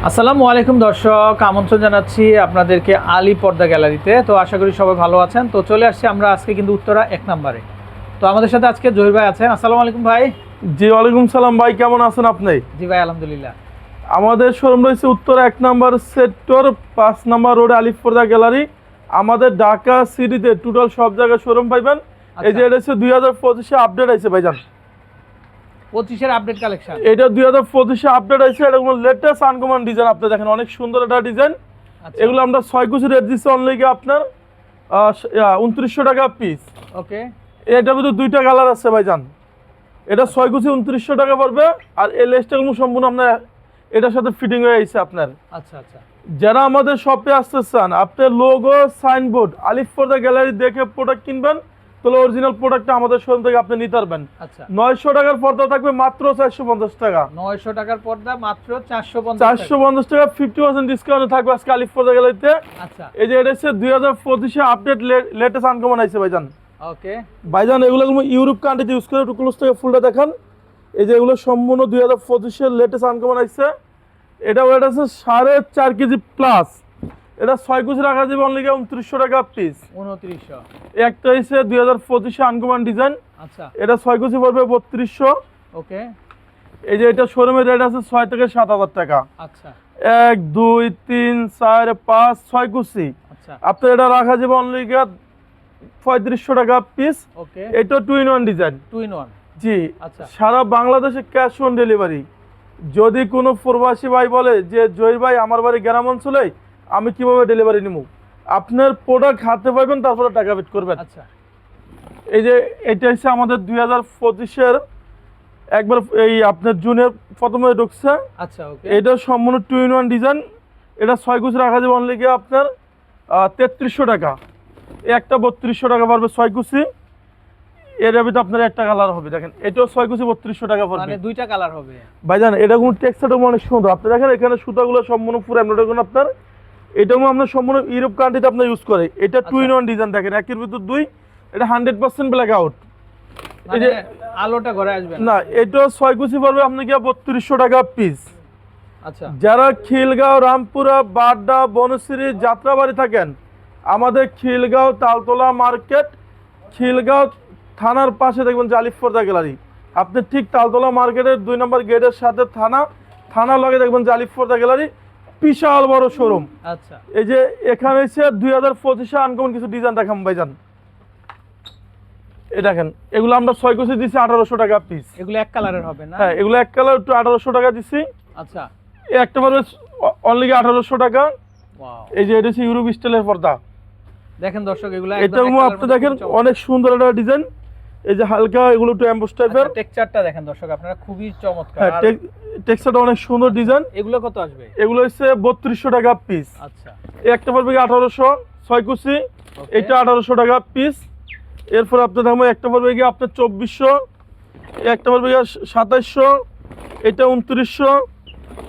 আসসালামু আলাইকুম দর্শক, আমন্ত্রণ জানাচ্ছি আপনাদেরকে আলী পর্দা গ্যালারিতে। তো আশা করি সবাই ভালো আছেন। তো চলে আসছি আমরা আজকে কিন্তু উত্তরা 1 নম্বরে। তো আমাদের সাথে আজকে জহির ভাই আছেন। আসসালামু আলাইকুম ভাই। জি ওয়ালাইকুম সালাম ভাই, কেমন আছেন আপনি? জি ভাই, আলহামদুলিল্লাহ। আমাদের শোরুম রয়েছে উত্তরা 1 নম্বর সেক্টর 5 নম্বর রোডে আলী পর্দা গ্যালারি। আমাদের ঢাকা সিটিতে টোটাল সব জায়গায় শোরুম পাইবেন। এই যে এটা হচ্ছে 2025 আপডেট আছে ভাইজান, 25 এর আপডেট কালেকশন। এটা 2025 আপডেট আছে। এটা কোনো লেটেস্ট আনকমন ডিজাইন, আপনি দেখেন অনেক সুন্দর একটা ডিজাইন। এগুলো আমরা 6 কুচি রেট দিচ্ছি অনলি আপনার 2900 টাকা পিস। ওকে, এটার মধ্যে দুইটা কালার আছে ভাইজান। এটা 6 কুচি 2900 টাকা পড়বে। আর এই লেসটাগুলো সম্পূর্ণ আপনার এটার সাথে ফিটিং হয়ে আছে আপনার। আচ্ছা আচ্ছা। যারা আমাদের শপে আসতে চান, আপনি লোগো সাইনবোর্ড আলিফ পর্দা গ্যালারি দেখে প্রোডাক্ট কিনবেন, তাহলে অরিজিনাল প্রোডাক্টটা আমাদের শোরুম থেকে আপনি নিতে পারবেন। আচ্ছা, 900 টাকার পর্দা থাকবে মাত্র 450 টাকা। 900 টাকার পর্দা মাত্র 450 টাকা। 450 টাকা 50% ডিসকাউন্ট থাকবে আজকে আলিফ পর্দা গ্যালারিতে। আচ্ছা, এই যে এটা হচ্ছে 2025 আপডেট লেটেস্ট আনকমন আছে ভাইজান। ওকে। ভাইজান এগুলো ইউরোপ কান্ট্রিতে ইউজ করে, একটু ক্লোজ থেকে ফুলটা দেখান। এই যে এগুলো সম্পূর্ণ 2025 এর লেটেস্ট আনকমন আছে। এটা ওয়েট আছে 4.5 কেজি প্লাস। এটা 6 কুচি রাখা যাবে অনলি 2900 টাকা পিস। 2900। একটা হচ্ছে 2025 আনকমন ডিজাইন। আচ্ছা, এটা 6 কুচি পড়বে 3200। ওকে। এই যে এটা শোরুমের রেট আছে 6 থেকে 7000 টাকা। আচ্ছা 1 2 3 4 5 6 কুচি। আচ্ছা, আপনার এটা রাখা যাবে অনলি 3500 টাকা পিস। ওকে। এটা 2 in 1 ডিজাইন। 2 in 1। জি, আচ্ছা, সারা বাংলাদেশে ক্যাশ অন ডেলিভারি। যদি কোনো প্রবাসী ভাই বলে যে জহির ভাই আমার বাড়ি গ্রাম অঞ্চলে, আমি কিভাবে ডেলিভারি নিব, আপনার প্রোডাক্ট হাতে পাবেন, তারপরে টাকা পেড করবেন। আচ্ছা, এই যে এটা হচ্ছে আমাদের 2025 একবার এই আপনার জুনের প্রথমে ঢুকছে। আচ্ছা, ওকে। এটা সম্পূর্ণ 2 in 1 ডিজাইন। এটা 6 কুচি রাখা যাবে অনলি আপনার 3300 টাকা। একটা 3200 টাকা পড়বে 6 কুচি। এর ভিতরে আপনার একটা কালার হবে, দেখেন এটাও 6 কুচি 3200 টাকা পড়বে। মানে দুইটা কালার হবে ভাইজান এটা কোন টেক্সচারটা অনেক সুন্দর। আপনি দেখেন এখানে সুতাগুলো সম্পূর্ণ পুরো এমব্রয়ডারি আপনার। এটাও আপনার সম্পূর্ণ ইউরোপ কান্ট্রিতে আপনার ইউজ করে। এটা 2 in 1 ডিজাইন, দেখেন একের ভিতর দুই। এটা 100% ব্ল্যাক আউট। এই মানে যে আলোটা ঘরে আসবে না, এটা 6 কুচি পড়বে আপনি কি 3200 টাকা পিস। আচ্ছা, যারা খিলগাঁও, রামপুরা, বাড্ডা, বনশ্রী, যাত্রাবাড়ি থাকেন, আমাদের খিলগাঁও তালতলা মার্কেট, খিলগাঁও থানার পাশে দেখবেন যে আলিফ পর্দা গ্যালারি। আপনি ঠিক তালতলা মার্কেটের 2 নম্বর গেটের সাথে থানার লগে দেখবেন যে আলিফ পর্দা গ্যালারি, বিশাল বড় শোরুম। আচ্ছা, এই যে এখানে হচ্ছে 2025 আনকমন কিছু ডিজাইন দেখাম ভাইজান। এই দেখেন এগুলো আমরা 6 কুচি দিচ্ছি 1800 টাকা পিস। এগুলো এক কালারের হবে না? হ্যাঁ, এগুলো এক কালার একটু 1800 টাকা দিচ্ছি। আচ্ছা, এই একটা পারবে অনলি 1800 টাকা। ওয়াও। এই যে এটা হচ্ছে ইউরোপ স্টাইলের পর্দা। দেখেন দর্শক, এগুলো এটা আপনি দেখেন অনেক সুন্দর একটা ডিজাইন। এই যে হালকা এগুলো একটু এমবোস টাইপের। টেক্সচারটা দেখেন দর্শক আপনারা, খুবই চমৎকার। হ্যাঁ, আর টেক্সচারটা অনেক সুন্দর ডিজাইন। এগুলো কত আসবে? এগুলো হচ্ছে 3200 টাকা পিস। আচ্ছা, এই একটা পড়বে 1800 6 কুচি। Okay. এটা 1800 টাকা পিস। এরপর আপনি দেখবেন একটা পড়বে গিয়ে আপনার 2400। একটা পড়বে গিয়ে 2700। এটা 2900।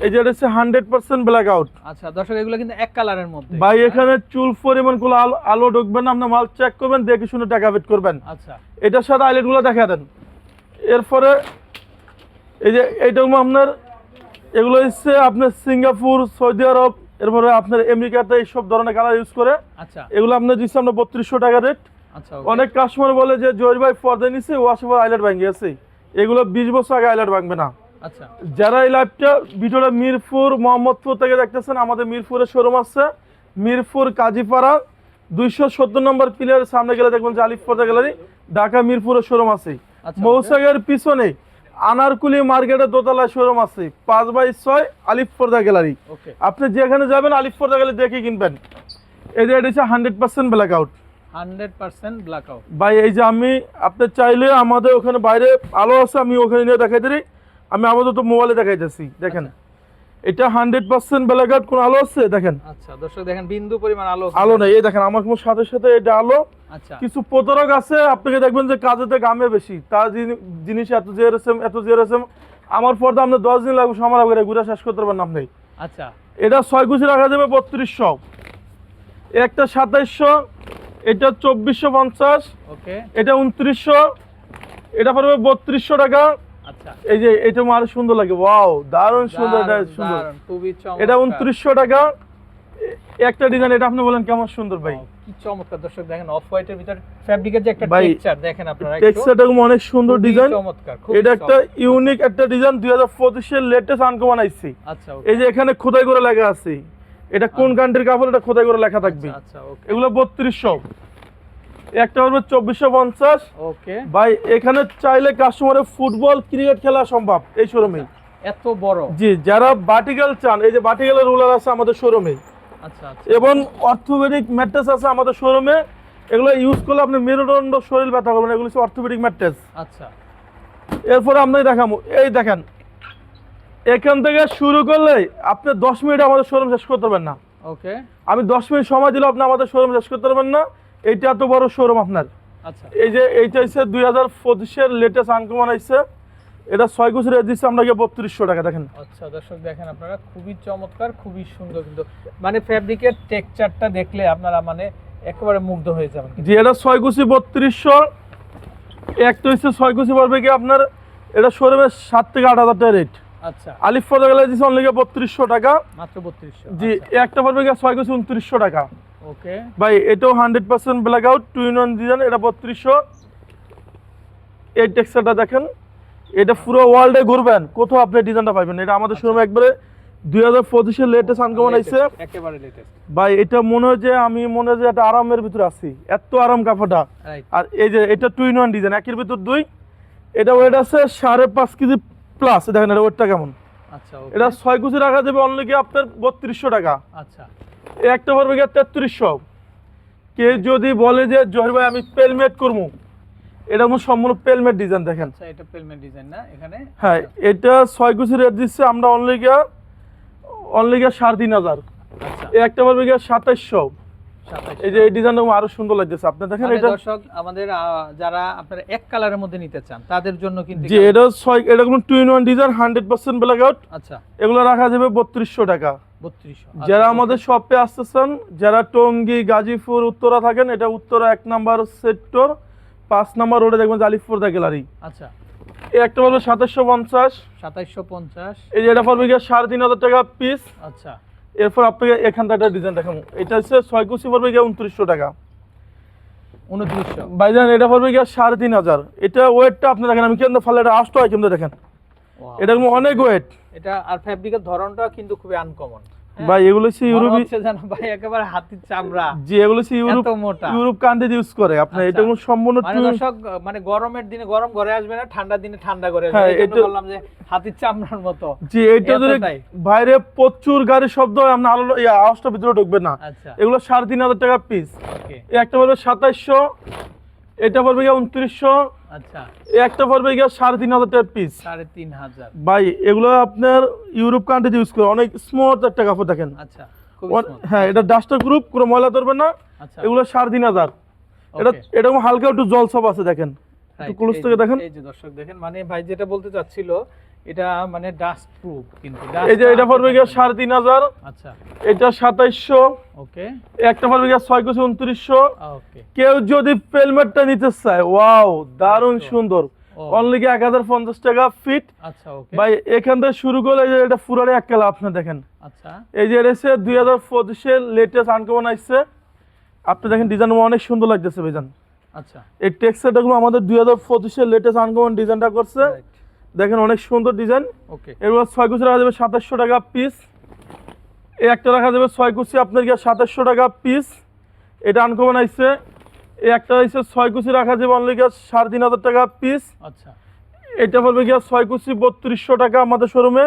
এই যে এটা হচ্ছে 100% ব্ল্যাক আউট। আচ্ছা দর্শক, এগুলো কিন্তু এক কালারের মধ্যে। ভাই এখানে চুল পরিমাণ গুলো আলো ঢুকবেন না, আপনার মাল চেক করবেন, দেখে শুনে টাকা পেড করবেন। আচ্ছা, এটার সাথে আইলেট গুলো দেখা দেন। এরপরে এই যে এইটা আপনার এগুলো হচ্ছে আপনার সিঙ্গাপুর, সৌদি আরব, এরপরে আপনার আমেরিকাতে এইসব ধরনের কালার ইউজ করে। আচ্ছা, এগুলো আপনার দিচ্ছি আমরা 3200 টাকা রেট। আচ্ছা, অনেক কাস্টমার বলে যে জহির ভাই পর্দা নিচ্ছে ওয়াশে পর আইলেট ভাঙে গেছে। এগুলো 20 বছর আগে আইলেট ভাঙবে না। আচ্ছা, যারা এই লাইভটা ভিডিওটা মিরপুর, মোহাম্মদপুর থেকে দেখতেছেন, আমাদের মিরপুরের শোরুম আছে মিরপুর কাজীপাড়া 270 নম্বর পিলারের সামনে গেলে দেখবেন যে আলিফ পর্দা গ্যালারি। ঢাকা মিরপুরের শোরুম আছে। আচ্ছা, মৌসাগের পিছনে আনারকুলি মার্কেটের দোতলায় শোরুম আছে 5/6 আলিফ পর্দা গ্যালারি। ওকে। আপনি যেখানে যাবেন আলিফ পর্দা গ্যালারি দেখে কিনবেন। এই যে এটা হচ্ছে 100% ব্ল্যাক আউট। 100% black out. ভাই এই যে আপনি চাইলে আমাদের ওখানে বাইরে আলো আছে, আমি ওখানে নিয়ে দেখাই দিই। আমি আপাতত মোবাইলে দেখাইতেছি, দেখেন এটা 100% ব্ল্যাক আউট। কোন আলো আছে দেখেন? আচ্ছা দর্শক দেখেন, বিন্দু পরিমাণ আলো নেই। এই দেখেন আমার সাথে সাথে এটা আলো। আচ্ছা, কিছু প্রতারক আছে, আপনাকে দেখবেন যে কাজেতে গামে বেশি, তার জিনিস এত জিআরএসএম আমার পর্দা আপনি 10 দিন লাগবে সময় লাগবে, ঘুরে শেষ করতে পারবেন আপনি। আচ্ছা, এটা 6 কুচি রাখা যাবে 3200। একটা 2700। এটা 2450। ওকে। এটা 2900। এটা পড়বে 3200 টাকা। আচ্ছা এই যে এটা আরো সুন্দর লাগে, ওয়াও দারুণ সুন্দর, এটা সুন্দর, দারুণ, খুবই চমৎকার। এটা 2900 টাকা একটা ডিজাইন। এটা আপনি বলেন কেমন সুন্দর ভাই? কি চমৎকার দর্শক, দেখেন অফ হোয়াইটের ভিতর ফ্যাব্রিকের যে একটা ভাই, টেক্সচার দেখেন আপনারা, একটু টেক্সচারটা অনেক সুন্দর খুবই ডিজাইন, চমৎকার, খুবই এটা একটা soft। ইউনিক একটা ডিজাইন, 2025 এর লেটেস্ট আনকমন আইছি। আচ্ছা এই যে এখানে খোদাই করে লেখা আছে, এটা কোন কান্ট্রির কাপড়, এটা খোদাই করে লেখা থাকবে। আচ্ছা ওকে এগুলো 3200, একটা হবে 2450। ওকে ভাই এখানে চাইলে কাস্টমারের ফুটবল ক্রিকেট খেলা সম্ভব এই শোরুমে। এত বড়, জি, যারা ভার্টিক্যাল চান, এই যে ভার্টিক্যালের রুলার আছে আমাদের শোরুমে, আচ্ছা আচ্ছা এবং অর্থোপেডিক ম্যাট্রেস আছে আমাদের শোরুমে। এগুলো ইউজ করলে আপনি মেরুদণ্ড শরীর ব্যথা করবেন, এগুলো হচ্ছে অর্থোপেডিক ম্যাট্রেস। আচ্ছা এরপরে আপনাকে দেখাবো, এই দেখেন এখান থেকে শুরু করলে আপনি 10 মিনিট আমাদের শোরুম শেষ করতে পারবেন না। ওকে আমি 10 মিনিট সময় দিলে আপনি আমাদের শোরুম শেষ করতে পারবেন না, এইটা এত বড় শোরুম আপনার। আচ্ছা এই যে এইটা হচ্ছে 2025 এর লেটেস্ট আনকমন আইছে, এটা 6 কুচি রেট দিচ্ছে আপনাকে 3200 টাকা। দেখেন আচ্ছা দর্শক দেখেন আপনারা, খুবই চমৎকার, খুবই সুন্দর, কিন্তু মানে ফ্যাব্রিকের টেক্সচারটা দেখলে আপনারা মানে একেবারে মুগ্ধ হয়ে যাবেন। যে এটা 6 কুচি 3200, একটা হচ্ছে 6 কুচি পড়বে কি আপনার, এটা শোরুমে 7 থেকে 8000 টাকা রেট। আচ্ছা আলিফ পর্দা গেলে দিচ্ছে অনলি 3200 টাকা। মাত্র 3200। জি, একটা পড়বে কি 6 কুচি 2900 টাকা। ওকে ভাই এটাও 100% ব্ল্যাক আউট 2-in-1 ডিজাইন, এটা 3200। এই টেক্সচারটা দেখেন, এটা পুরো ওয়ার্ল্ডে ঘুরবেন কোথাও আপনি ডিজাইনটা পাবেন। এটা আমাদের শোরুমে একবারে 2025 এর লেটেস্ট আনকমন আইছে। একেবারে লেটেস্ট ভাই এটা মনে হয় যে একটা আরামের ভিতরে আছি, এত আরাম কাপড়টা। রাইট। আর এই যে এটা 2-in-1 ডিজাইন, একের ভিতর দুই, এটা ওয়েট আছে 5.5 কেজি প্লাস। দেখেন এটা ওয়েটটা কেমন। আচ্ছা ওকে এটা 6 কুচি রাখা যাবে অনলি কি আপনার 3200 টাকা। আচ্ছা এই একটা পড়বে কি 3300। কে যদি বলে যে জহির ভাই আমি পেলমেট করবো, এটা সম্পূর্ণ পেলমেট ডিজাইন। দেখেন আচ্ছা, এটা পেলমেন্ট ডিজাইন না এখানে? হ্যাঁ, এটা 6 কুচি রেট দিচ্ছে আমরা অনলি গিয়া 3500। আচ্ছা এই একটা পড়বে গিয়া 2700। 27। এই যে এই ডিজাইনটা আরো সুন্দর লাগতেছে আপনি দেখেন। মানে এটা দর্শক আমাদের যারা আপনারা এক কালারের মধ্যে নিতে চান তাদের জন্য কিন্তু যে এটা 6, কোনো 2-in-1 ডিজাইন 100% ব্ল্যাক আউট। আচ্ছা এগুলো রাখা যাবে 3200 টাকা। 3200। যারা আমাদের শপে আসতেছেন, যারা টঙ্গী গাজীপুর উত্তরা থাকেন, এটা উত্তরা 1 নাম্বার সেক্টর 5 নাম্বার রোডে দেখবেন জালিফপর্দা গ্যালারি। আচ্ছা এই একটা পড়বে 2750। 2750। এই যে এটা পড়বে গিয়ে 3500 টাকা পিস। আচ্ছা এরপর আপনাকে এখান থেকে একটা ডিজাইন দেখাবো, এটা হচ্ছে 6 কুচি পড়বে গিয়ে 2900 টাকা। 2900। ভাইজান এটা পড়বে গিয়ে 3500। এটা ওয়েটটা আপনি দেখেন, আমি কিন্তু ফালে এটা আসতো হয় কিন্তু দেখেন, Wow, এটা কিন্তু অনেক ওয়েট। এটা আর ফ্যাব্রিকের ধরনটা কিন্তু খুবই আনকমন। ভাই এগুলো হচ্ছে ইউরোপি, জানো ভাই একেবারে হাতির চামড়া, যে এগুলো হচ্ছে এত মোটা। ইউরোপ কান্ট্রি ইউজ করে আপনার। আচ্ছা। এটা কোনো সম্পূর্ণ মানে দর্শক, মানে গরমের দিনে গরম ঘরে আসবে না, ঠান্ডার দিনে ঠান্ডা ঘরে আসবে। হ্যাঁ, এই জন্য এটা- বললাম যে হাতির চামড়ার মতো। যে এটা ধরে এতটাই। বাইরে প্রচুর গাড়ির শব্দ হয়, আপনার আলো আওয়াজটা ভিতরে ঢুকবে না। আচ্ছা এগুলো 3500 টাকা পিস। ওকে একটা পড়বে 2700, এটা পড়বে গিয়ে 2900, আচ্ছা একটা পড়বে গিয়ে 3500 টাকা পিস। 3500। ভাই এগুলো আপনার ইউরোপ কান্ট্রি ইউজ করে, অনেক স্মুথ একটা কাপড় দেখেন। আচ্ছা খুব হ্যাঁ, এটা ডাস্টার গ্রুপ, কোনো ময়লা ধরবে না। আচ্ছা এগুলো 3500। এটা Okay. এটা হালকা একটু জল সব আছে দেখেন, একটু ক্লোজ থেকে দেখেন। এই যে দর্শক দেখেন, মানে ভাই যেটা বলতে চাচ্ছিল, এটা মানে ডাস্ট প্রুফ কিন্তু এই যে এটা পড়বে গিয়ে 3500, আচ্ছা এটা 2700, ওকে একটা পড়বে গিয়ে 6 কুচি 2900। ওকে কেউ যদি পেলমেটটা নিতে চায়, ওয়াও দারুণ আচ্ছা। সুন্দর, ও, অনলি কি 1050 টাকা ফিট। আচ্ছা ওকে ভাই এখান থেকে শুরু করলে এই যে এটা পুরারে এক কালা আপনি দেখেন। আচ্ছা এই যে এটা হচ্ছে 2025 এর লেটেস্ট আনকমন আসছে, আপনি দেখেন ডিজাইন অনেক সুন্দর লাগতেছে ভাইজান। আচ্ছা এই টেক্সচারটা গুলো আমাদের 2025 এর লেটেস্ট আনকমন ডিজাইনটা করছে, রাইট দেখেন অনেক সুন্দর ডিজাইন। ওকে এগুলো 6 কুচি রাখা যাবে 2700 টাকা পিস। এই একটা রাখা যাবে 6 কুচি আপনার গিয়ে 2700 টাকা পিস, এটা আনকমন আইছে। এই একটা হইছে 6 কুচি রাখা যাবে অনলি গিয়ে 3500 টাকা পিস। আচ্ছা এটা পড়বে গিয়ে 6 কুচি 3200 টাকা আমাদের শোরুমে।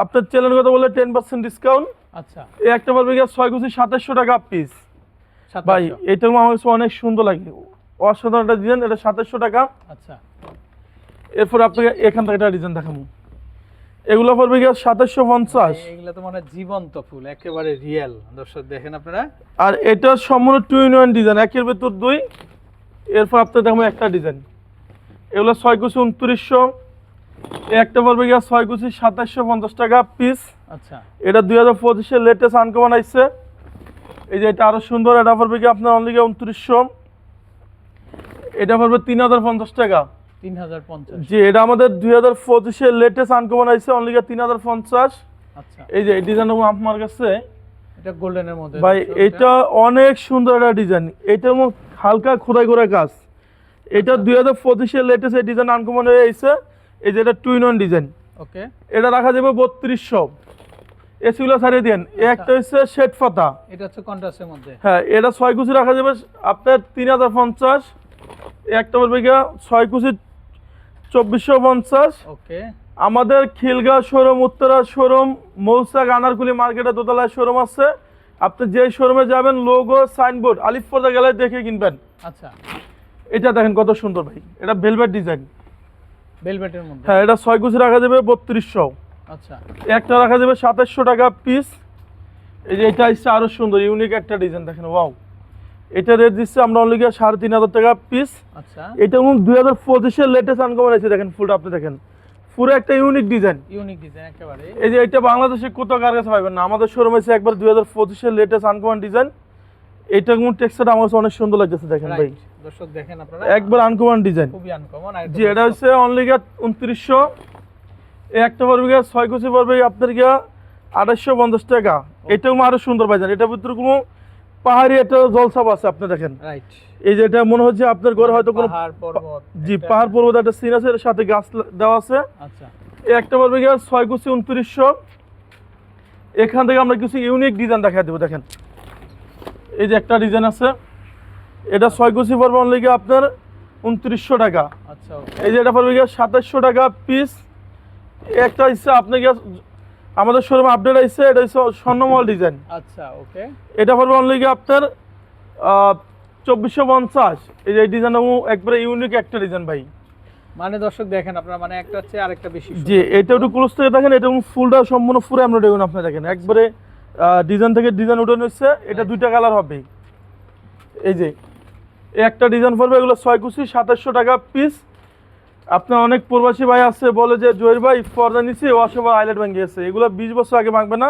আপনার চ্যানেল কথা বললে 10% ডিসকাউন্ট। আচ্ছা এই একটা পড়বে গিয়ে 6 কুচি 2700 টাকা পিস। ভাই 2700। এটা আমার কাছে অনেক সুন্দর লাগে, অসাধারণ একটা ডিজাইন, এটা 2700 টাকা। আচ্ছা এরপর আপনাকে এখান থেকে একটা ডিজাইন দেখাবো, এগুলো পড়বে গিয়ে 2750। এগুলা তো মানে জীবন্ত ফুল, একেবারে রিয়েল। দর্শক দেখেন আপনারা, আর এটা সম্পূর্ণ 2-in-1 ডিজাইন, একের ভেতর দুই। এরপর আপনার দেখাবো একটা ডিজাইন, এগুলো 6 কুচি 2900, একটা পড়বে গিয়ে 6 কুচি 2750 টাকা পিস। আচ্ছা এটা 2025 এর লেটেস্ট আনকমন আইছে। এই যে এটা আরো সুন্দর, এটা পড়বে কি আপনার অনলি 2900, এটা পড়বে 3050 টাকা। 3050। জি, এটা আমাদের 2025 এর লেটেস্ট আনকমন আইছে অনলি 3050। আচ্ছা, এই যে এই ডিজাইনটা আমার কাছে এটা গোল্ডেনের মধ্যে ভাই, এটা অনেক সুন্দর একটা ডিজাইন। এটার মধ্যে হালকা খোদাই করে কাজ। এটা 2025 এর লেটেস্ট এই ডিজাইন আনকমন হয়ে আইছে। এই যে এটা টুইন অন ডিজাইন। ওকে, এটা রাখা যাবে 3200। এসিগুলো ছাড়িয়ে দেন। একটা হচ্ছে শেড পাতা, এটা হচ্ছে কন্ট্রাস্টের মধ্যে। হ্যাঁ, এটা 6 কুচি রাখা যাবে আপনার 3050। একটা পড়বে গিয়া 6 কুচি 2450। ওকে, আমাদের খিলগাঁও শোরুম, উত্তরা শোরুম, মৌসাক আনারকুলি মার্কেটে দোতলায় শোরুম আছে। আপনি যে শোরুমে যাবেন লোগো সাইনবোর্ড আলিফ পর্দা গ্যালারি দেখে কিনবেন। আচ্ছা, এটা দেখেন কত সুন্দর ভাই, এটা ভেলভেট ডিজাইন। ভেলভেটের মধ্যে। হ্যাঁ, এটা 6 কুচি রাখা যাবে 3200। আচ্ছা, একটা রাখা যাবে 2700 টাকা পিস। এই যে এটা হচ্ছে আরো সুন্দর ইউনিক একটা ডিজাইন, দেখেন ওয়াও। এটা রেট দিচ্ছে আমরা অনলি 3500 টাকা পিস। আচ্ছা, এটা 2025 এর লেটেস্ট আনকমন আছে। দেখেন ফুলটা আপনি দেখেন, পুরো একটা ইউনিক ডিজাইন। ইউনিক ডিজাইন একেবারে। এই যে এটা বাংলাদেশে কোথাও কার কাছে পাবেন না, আমাদের শোরুমে আছে একবার 2025 এর লেটেস্ট আনকমন ডিজাইন। এটা কোন টেক্সচারটা আমার কাছে অনেক সুন্দর লাগতেছে, দেখেন ভাই, রাইট, দর্শক দেখেন আপনারা, একবার আনকমন ডিজাইন। খুবই আনকমন। জি, এটা হচ্ছে অনলি 2900। এই একটা পড়বে 6 কুচি পড়বে আপনার 2850 টাকা। এটাও আরো সুন্দর পাইছেন। এটার ভিতরে কোনো পাহাড়ি একটা জলছাপ আছে, আপনি দেখেন। রাইট, এই যে এটা মনে হচ্ছে আপনার ঘরে হয়তো কোনো পাহাড় পর্বত। জি পাহাড় পর্বত একটা সিন আছে, এর সাথে গাছ দেওয়া আছে। আচ্ছা, এই একটা পড়বে 6 কুচি 2900। এখান থেকে আমরা কিছু ইউনিক ডিজাইন দেখাই দেবো। দেখেন এই যে একটা ডিজাইন আছে, এটা 6 কুচি পড়বে অনলি আপনার 2900 টাকা। আচ্ছা, এই যে এটা পড়বে 2700 টাকা পিস। একটা হচ্ছে আপনাকে আমাদের শোরুমে আপডেট আইছে, এটা হচ্ছে স্বর্ণমহল ডিজাইন। আচ্ছা, ওকে, এটা পড়বে অনলি আপনার 2450। এই যে এই ডিজাইনটা একবারে ইউনিক একটা ডিজাইন ভাই। মানে দর্শক দেখেন আপনারা, মানে একটা হচ্ছে আরেকটা বেশি সুন্দর। জি, এটা একটু ক্লোজ থেকে দেখেন, এটা ফুলটা সম্পূর্ণ ফুল এমব্রয়ডারি দেখুন আপনি দেখেন, একবারে ডিজাইন থেকে ডিজাইন উঠানো হচ্ছে। এটা দুইটা কালার হবে। এই যে এই একটা ডিজাইন পড়বে, এগুলো 6 কুচি 2700 টাকা পিস। আপনার অনেক প্রবাসী ভাই আছে বলে যে জহির ভাই পর্দা নিছি অসবার আইলেট ভেঙে গেছে, এগুলো 20 বছর আগে ভাঙবে না,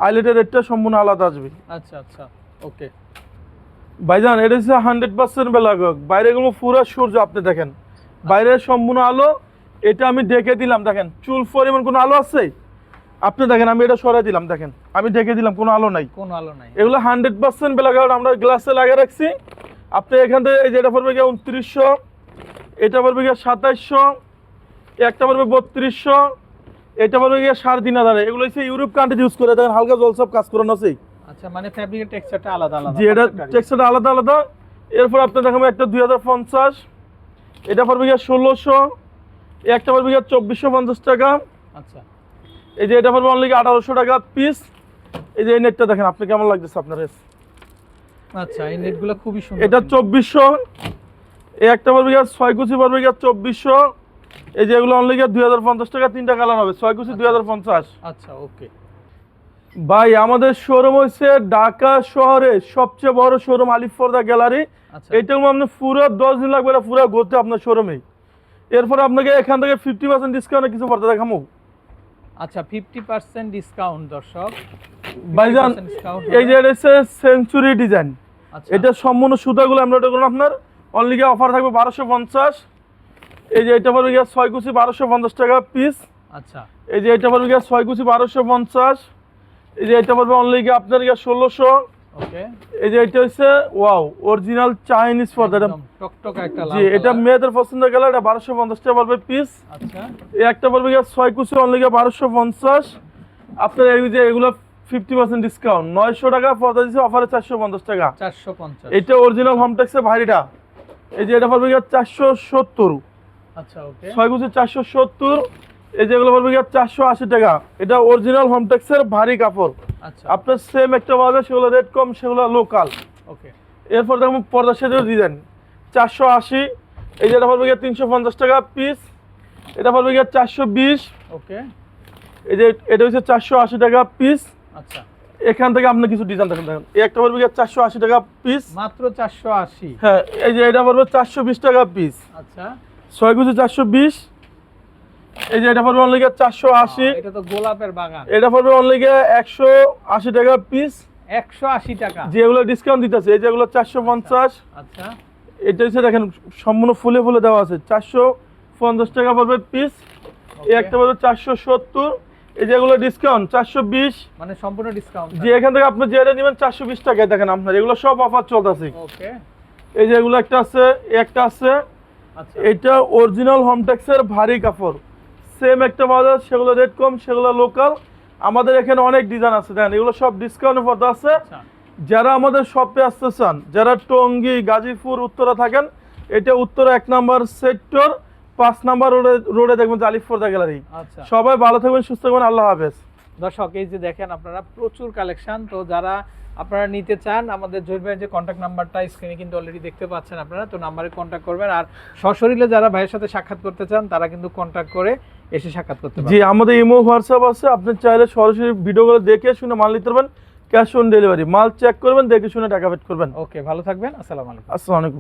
আইলেটের রেটটা সম্পূর্ণ আলাদা আসবে। আচ্ছা, আচ্ছা, ওকে, ভাইজান এটা হচ্ছে 100% বেলাগক। বাইরে কোনো পুরো সূর্য আপনি দেখেন, বাইরে সম্পূর্ণ আলো। এটা আমি ঢেকে দিলাম, দেখেন চুল পরিমাণ কোনো আলো আছে আপনি দেখেন, আমি এটা সরাই দিলাম, দেখেন আমি ঢেকে দিলাম, কোনো আলো নাই, কোনো আলো নাই। এগুলো 100% বেলাগক। আমরা গ্লাসে লাগিয়ে রাখছি। আপনি এখান থেকে এই যে এটা পড়বে 2900, এটা পড়বে 2700, একটা পড়বে 3200, এটা পড়বে 3500। এগুলো হচ্ছে ইউরোপ কান্ট্রি ইউজ করে, দেখেন হালকা জলসব কাজ করানো আছে। আচ্ছা, মানে ফ্যাব্রিকের টেক্সচারটা আলাদা আলাদা। জি, এটা টেক্সচারটা আলাদা আলাদা। এরপর আপনি দেখাবো একটা 2050, এটা পড়বে 1600, একটা পড়বে 2450 টাকা। আচ্ছা, এই যে এটা পড়বে অনলি 1800 টাকা পিস। এই যে এই নেটটা দেখেন আপনি কেমন লাগতেছে আপনার। আচ্ছা, এই নেটগুলো খুবই সুন্দর। এটা 2400। এই একটা পড়বে 6 কুচি পড়বে 2400। এই যে এগুলো অনলি 2050 টাকা, তিনটা কালার হবে, 6 কুচি 2050। আচ্ছা, ওকে, ভাই আমাদের শোরুম হচ্ছে ঢাকা শহরে সবচেয়ে বড় শোরুম আলিফ পর্দা গ্যালারি। আচ্ছা, এটাও আপনি পুরো 10 দিন লাগবে না পুরো ঘুরতে আপনার শোরুমে। এরপর আপনাকে এখান থেকে 50% ডিসকাউন্টে কিছু পর্দা দেখাবো। আচ্ছা, 50% ডিসকাউন্ট দর্শক। ভাইজান 50% ডিসকাউন্ট এই যে এটা হচ্ছে সেঞ্চুরি ডিজাইন। আচ্ছা, এটা সম্পূর্ণ সুতাগুলো আমরা এটা করুন আপনার অনলি অফার থাকবে 1250। এই যে এটা পড়বে 6 কুচি 1250 টাকা পিস। আচ্ছা, এই যে এটা পড়বে 6 কুচি 1250। এই যে এটা পড়বে অনলি আপনার 1600। ওকে, এই যে এটা হচ্ছে ওয়াও অরিজিনাল চাইনিজ পর্দা। একদম টকটকা একটা লাল জি, এটা কালার। মেয়েদের পছন্দের কালার। এটা 1250 টাকা পড়বে পিস। আচ্ছা, এই একটা পড়বে 6 কুচি অনলি 1250। আপনার এই যে এগুলো 50% ডিসকাউন্ট 900 টাকা পর্দা দিচ্ছে অফারে 450 টাকা। 450। এটা অরিজিনাল হোমটেক্সের ভারীটা। এই যে এটা পড়বে 470। আচ্ছা, ওকে, 6 কুচি 470। এই যেগুলো পড়বে 480 টাকা। এটা অরিজিনাল হোমটেক্সের ভারী কাপড়। আচ্ছা, আপনার সেম একটা পাবে, সেগুলো রেট কম, সেগুলো লোকাল। ওকে, এরপর দেখুন পর্দা সেটের ডিজাইন 480। এই যে এটা পড়বে 350 টাকা পিস। এটা পড়বে 420। ওকে, এই যে এটা হচ্ছে 480 টাকা পিস। আচ্ছা, এখান থেকে আপনি কিছু ডিজাইন দেখেন, দেখেন এই একটা পড়বে 480 টাকা পিস। মাত্র 480। হ্যাঁ, এই যে এটা পড়বে 420 টাকা পিস। আচ্ছা, 6 কুচি 420। এই যে এটা পড়বে অনলি 480। এটা তো গোলাপের বাগান। এটা পড়বে অনলি 180 টাকা পিস। 180 টাকা। যেগুলো ডিসকাউন্ট দিতেছে এই যেগুলো 450। আচ্ছা, এটা হচ্ছে দেখেন সম্পূর্ণ ফুলে ফুলে দেওয়া আছে, 400 50 টাকা পড়বে পিস। এই একটা পড়বে 470। এই যেগুলো ডিসকাউন্ট 420, মানে সম্পূর্ণ ডিসকাউন্ট। যে এখান থেকে আপনি যেটা নেবেন 420 টাকায়। দেখেন আপনার এগুলো সব অফার চলতেছে। ওকে, এই যে এগুলো একটা আছে, একটা আছে। আচ্ছা এটা অরিজিনাল হোমটেক্সের ভারী কাপড়, সেম একটা বাজার, সেগুলো রেট কম, সেগুলো লোকাল। আমাদের এখানে অনেক ডিজাইন আছে, দেখেন এগুলো সব ডিসকাউন্টের পর্দা আছে। আচ্ছা যারা আমাদের শপে আসতে চান, যারা টঙ্গী, গাজীপুর, উত্তরা থাকেন, এটা উত্তরা 1 নম্বর সেক্টর 5 নম্বর রোডে দেখবেন আলিফ পর্দা গ্যালারি। আচ্ছা। সবাই ভালো থাকবেন, সুস্থ থাকবেন, আল্লাহ হাফেজ। দর্শক এই যে দেখেন আপনারা প্রচুর কালেকশন। তো যারা আপনারা নিতে চান, আমাদের জহির ভাইয়ের যে কন্ট্যাক্ট নাম্বারটা স্ক্রিনে কিন্তু অলরেডি দেখতে পাচ্ছেন আপনারা, তো নাম্বারে কন্ট্যাক্ট করবেন। আর সশরীরে যারা ভাইয়ের সাথে সাক্ষাৎ করতে চান তারা কিন্তু কন্ট্যাক্ট করে এসে সাক্ষাৎ করতে জি, পারবেন। আমাদের ইমো হোয়াটসঅ্যাপ আছে, আপনি চাইলে সরাসরি ভিডিওগুলো দেখে শুনে মাল নিতে পারবেন। ক্যাশ অন ডেলিভারি, মাল চেক করবেন, দেখে শুনে টাকা পেড করবেন। ওকে, ভালো থাকবেন, আসসালামু আলাইকুম। আসসালামু আলাইকুম।